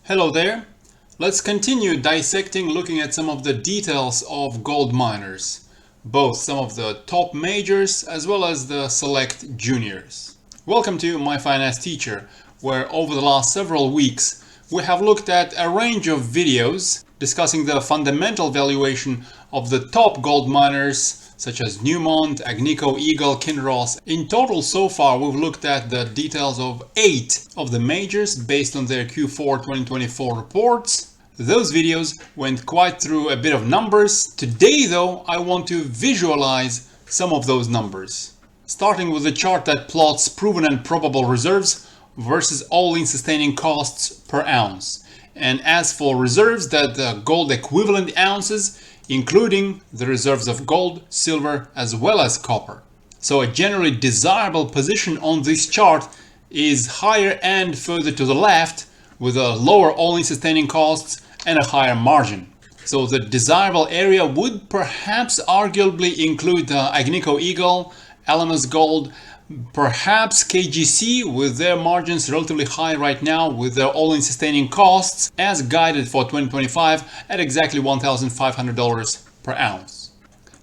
Hello there. Let's continue dissecting, looking at some of the details of gold miners, both some of the top majors as well as the select juniors. Welcome to My Finance Teacher, where over the last several weeks we have looked at a range of videos discussing the fundamental valuation of the top gold miners such as Newmont, Agnico Eagle, Kinross. In total, so far, we've looked at the details of 8 of the majors based on their Q4 2024 reports. Those videos went quite through a bit of numbers. Today, though, I want to visualize some of those numbers. Starting with a chart that plots proven and probable reserves versus all-in sustaining costs per ounce. And as for reserves, that gold equivalent ounces, including the reserves of gold, silver, as well as copper. So a generally desirable position on this chart is higher and further to the left, with a lower all-in sustaining costs and a higher margin. So the desirable area would perhaps arguably include Agnico Eagle, Alamos Gold, perhaps KGC, with their margins relatively high right now, with their all-in sustaining costs as guided for 2025 at exactly $1,500 per ounce.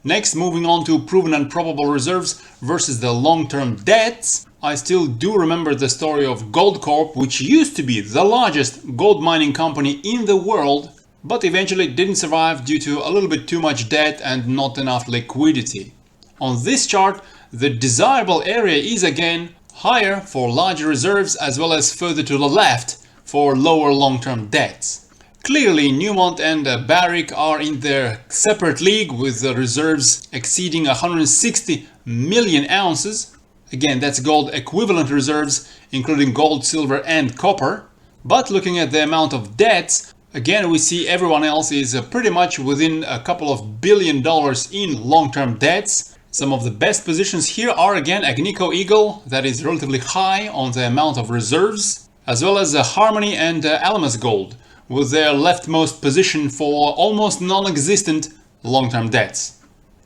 Next, moving on to proven and probable reserves versus the long-term debts. I still do remember the story of Goldcorp, which used to be the largest gold mining company in the world, but eventually didn't survive due to a little bit too much debt and not enough liquidity. On this chart, the desirable area is again higher for larger reserves as well as further to the left for lower long-term debts. Clearly, Newmont and Barrick are in their separate league with the reserves exceeding 160 million ounces. Again, that's gold equivalent reserves, including gold, silver, and copper. But looking at the amount of debts, again, we see everyone else is pretty much within a couple of $billion in long-term debts. Some of the best positions here are again Agnico Eagle, that is relatively high on the amount of reserves, as well as Harmony and Alamos Gold, with their leftmost position for almost non-existent long-term debts.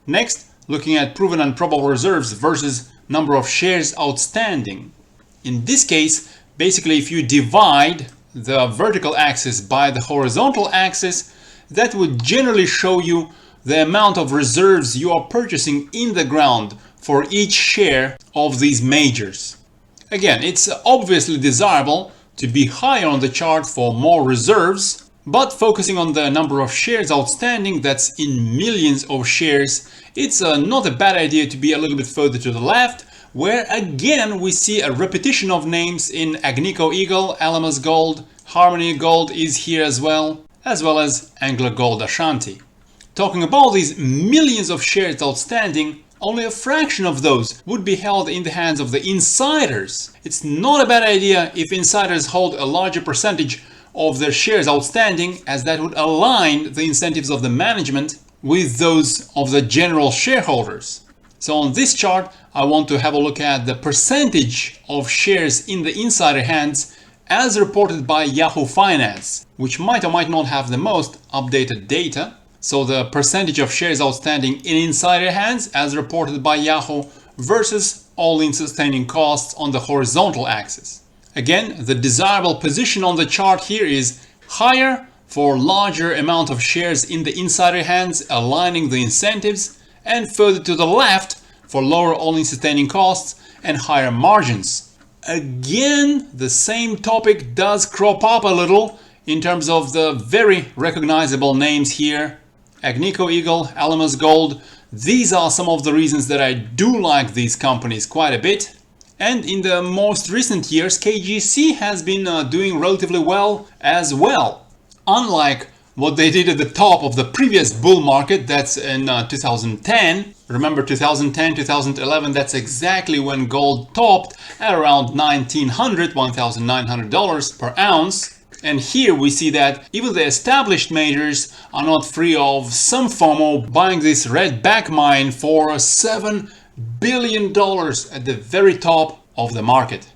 Next, looking at proven and probable reserves versus number of shares outstanding. In this case, basically if you divide the vertical axis by the horizontal axis, that would generally show you the amount of reserves you are purchasing in the ground for each share of these majors. Again, it's obviously desirable to be higher on the chart for more reserves, but focusing on the number of shares outstanding, that's in millions of shares, it's not a bad idea to be a little bit further to the left, where again we see a repetition of names in Agnico Eagle, Alamos Gold, Harmony Gold is here as well as AngloGold Ashanti. Talking about these millions of shares outstanding, only a fraction of those would be held in the hands of the insiders. It's not a bad idea if insiders hold a larger percentage of their shares outstanding, as that would align the incentives of the management with those of the general shareholders. So on this chart, I want to have a look at the percentage of shares in the insider hands as reported by Yahoo Finance, which might or might not have the most updated data. So the percentage of shares outstanding in insider hands as reported by Yahoo versus all-in sustaining costs on the horizontal axis. Again, the desirable position on the chart here is higher for larger amount of shares in the insider hands, aligning the incentives, and further to the left for lower all-in sustaining costs and higher margins. Again, the same topic does crop up a little in terms of the very recognizable names here. Agnico Eagle, Alamos Gold, these are some of the reasons that I do like these companies quite a bit. And in the most recent years, KGC has been doing relatively well as well. Unlike what they did at the top of the previous bull market, that's in 2010. Remember 2010, 2011, that's exactly when gold topped at around $1,900 per ounce. And here we see that even the established majors are not free of some FOMO, buying this red back mine for $7 billion at the very top of the market.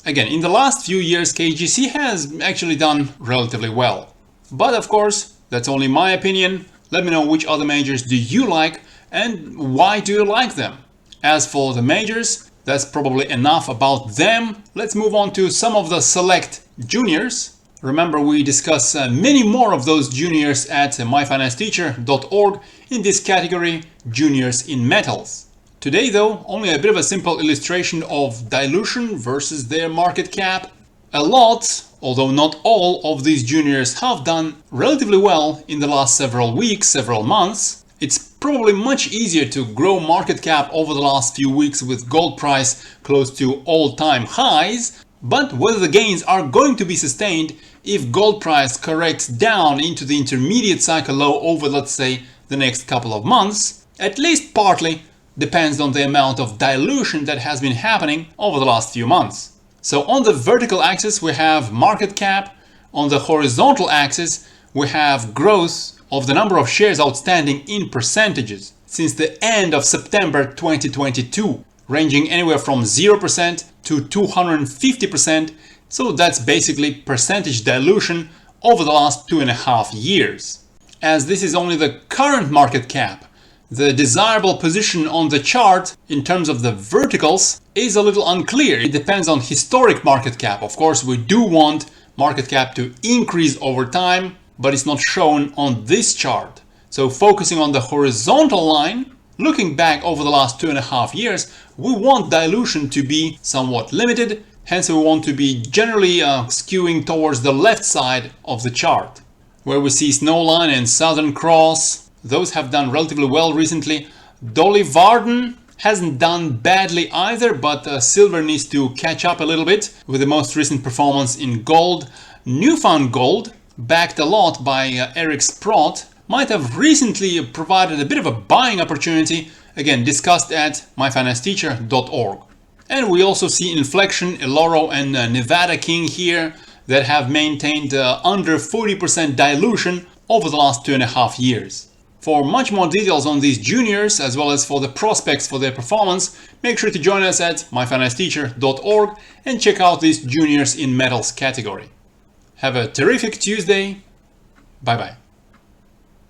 Again, in the last few years, KGC has actually done relatively well. But of course, that's only my opinion. Let me know which other majors do you like and why do you like them. As for the majors, that's probably enough about them. Let's move on to some of the select juniors. Remember, we discuss many more of those juniors at myfinanceteacher.org in this category, Juniors in Metals. Today though, only a bit of a simple illustration of dilution versus their market cap. A lot, although not all, of these juniors have done relatively well in the last several weeks, several months. It's probably much easier to grow market cap over the last few weeks with gold price close to all-time highs, but whether the gains are going to be sustained if gold price corrects down into the intermediate cycle low over, let's say, the next couple of months, at least partly depends on the amount of dilution that has been happening over the last few months. So on the vertical axis we have market cap, on the horizontal axis we have growth of the number of shares outstanding in percentages since the end of September 2022, ranging anywhere from 0% to 250%, so that's basically percentage dilution over the last 2.5 years. As this is only the current market cap, the desirable position on the chart in terms of the verticals is a little unclear. It depends on historic market cap. Of course, we do want market cap to increase over time, but it's not shown on this chart. So focusing on the horizontal line, looking back over the last 2.5 years, we want dilution to be somewhat limited. Hence, we want to be generally skewing towards the left side of the chart, where we see Snowline and Southern Cross. Those have done relatively well recently. Dolly Varden hasn't done badly either, but silver needs to catch up a little bit with the most recent performance in gold. Newfound Gold, backed a lot by Eric Sprott, might have recently provided a bit of a buying opportunity, again discussed at myfinanceteacher.org. And we also see Inflection, Eloro and Nevada King here that have maintained under 40% dilution over the last 2.5 years. For much more details on these juniors, as well as for the prospects for their performance, make sure to join us at myfinanceteacher.org and check out these juniors in metals category. Have a terrific Tuesday. Bye bye.